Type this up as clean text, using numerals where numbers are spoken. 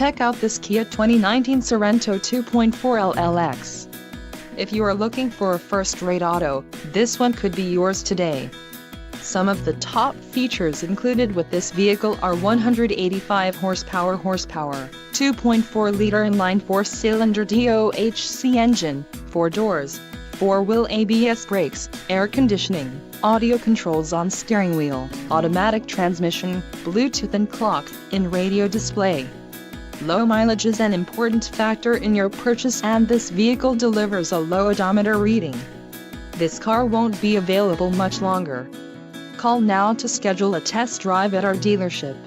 Check out this Kia 2019 Sorento 2.4 LLX. If you are looking for a first-rate auto, this one could be yours today. Some of the top features included with this vehicle are 185 horsepower, 2.4-liter inline four-cylinder DOHC engine, 4 doors, 4-wheel ABS brakes, air conditioning, audio controls on steering wheel, automatic transmission, Bluetooth and clock-in radio display. Low mileage is an important factor in your purchase, and this vehicle delivers a low odometer reading. This car won't be available much longer. Call now to schedule a test drive at our dealership.